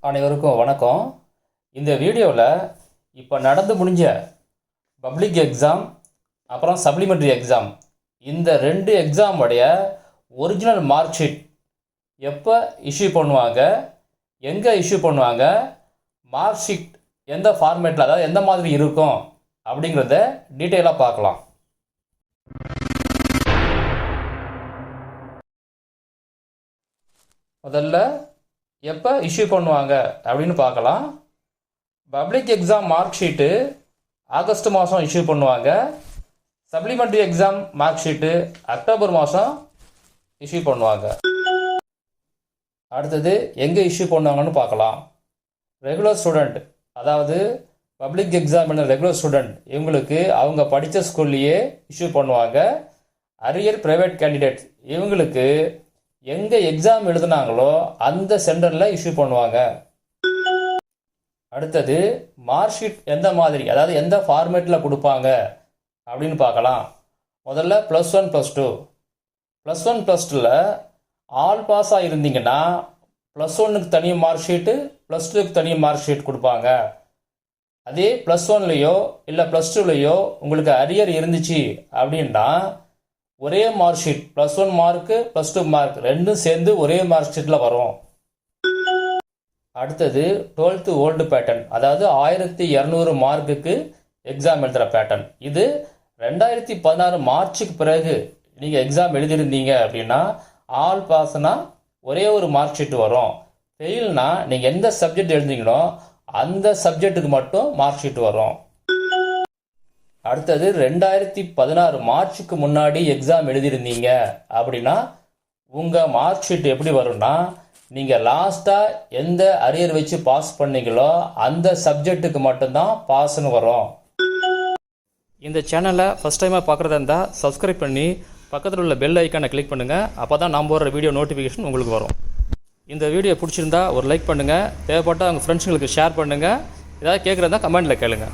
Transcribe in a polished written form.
அனைவருக்கும் வணக்கம். இந்த வீடியோவில் இப்போ நடந்து முடிஞ்ச பப்ளிக் எக்ஸாம் அப்புறம் சப்ளிமெண்ட்ரி எக்ஸாம் இந்த 2 எக்ஸாமுடைய ஒரிஜினல் மார்க் ஷீட் எப்போ இஷ்யூ பண்ணுவாங்க, எங்கே இஷ்யூ பண்ணுவாங்க, மார்க் ஷீட் எந்த ஃபார்மேட்டில், அதாவது எந்த மாதிரி இருக்கும் அப்படிங்கிறத டீட்டெயிலாக பார்க்கலாம். முதல்ல எப்போ இஷ்யூ பண்ணுவாங்க அப்படின்னு பார்க்கலாம். Public exam mark sheet August மாதம் இஷ்யூ பண்ணுவாங்க. Supplementary exam mark sheet October மாதம் இஷ்யூ பண்ணுவாங்க. அடுத்தது எங்கே இஷ்யூ பண்ணுவாங்கன்னு பார்க்கலாம். ரெகுலர் ஸ்டூடெண்ட், அதாவது பப்ளிக் எக்ஸாம் பண்ண ரெகுலர் ஸ்டூடெண்ட், இவங்களுக்கு அவங்க படித்த ஸ்கூல்லையே இஷ்யூ பண்ணுவாங்க. அரியர் பிரைவேட் கேண்டிடேட்ஸ், இவங்களுக்கு எங்கே எக்ஸாம் எழுதுனாங்களோ அந்த சென்டரில் இஷ்யூ பண்ணுவாங்க. அடுத்தது மார்க் ஷீட் எந்த மாதிரி, அதாவது எந்த ஃபார்மேட்டில் கொடுப்பாங்க அப்படின்னு பார்க்கலாம். முதல்ல +1 +2. +1 +2ல் ஆல் பாஸாக இருந்தீங்கன்னா +1க்கு தனி மார்க் ஷீட்டு, +2க்கு தனி மார்க் ஷீட் கொடுப்பாங்க. அதே +1லையோ இல்லை +2லையோ உங்களுக்கு அரியர் இருந்துச்சு அப்படின்னா ஒரே மார்க் ஷீட், +1 மார்க்கு +2 மார்க் ரெண்டும் சேர்ந்து ஒரே மார்க் ஷீட்டில் வரும். அடுத்தது 12th ஓல்டு பேட்டர்ன், அதாவது 1200 மார்க்குக்கு எக்ஸாம் எழுதுகிற பேட்டர்ன். இது 2016 மார்ச்சுக்கு பிறகு நீங்கள் எக்ஸாம் எழுதியிருந்தீங்க அப்படின்னா ஆல் பாஸ்னா ஒரே ஒரு மார்க் ஷீட் வரும். ஃபெயில்னா நீங்கள் எந்த சப்ஜெக்ட் எழுதிங்களோ அந்த சப்ஜெக்ட்டுக்கு மட்டும் மார்க் ஷீட் வரும். அடுத்தது 2016 மார்ச்சுக்கு முன்னாடி எக்ஸாம் எழுதியிருந்தீங்க அப்படின்னா உங்கள் மார்க் ஷீட் எப்படி வரும்னா, நீங்கள் லாஸ்ட்டாக எந்த அரியர் வச்சு பாஸ் பண்ணீங்களோ அந்த சப்ஜெக்ட்டுக்கு மட்டும்தான் பாஸ்ன்னு வரும். இந்த சேனலை ஃபஸ்ட் டைமாக பார்க்குறதா இருந்தால் சப்ஸ்கிரைப் பண்ணி பக்கத்தில் உள்ள பெல் ஐக்கானை கிளிக் பண்ணுங்கள். அப்போ தான் நான் போடுற வீடியோ நோட்டிஃபிகேஷன் உங்களுக்கு வரும். இந்த வீடியோ பிடிச்சிருந்தா ஒரு லைக் பண்ணுங்கள். தேவைப்பட்டால் உங்கள் ஃப்ரெண்ட்ஸுங்களுக்கு ஷேர் பண்ணுங்கள். ஏதாவது கேட்குறதா கமெண்ட்டில் கேளுங்கள்.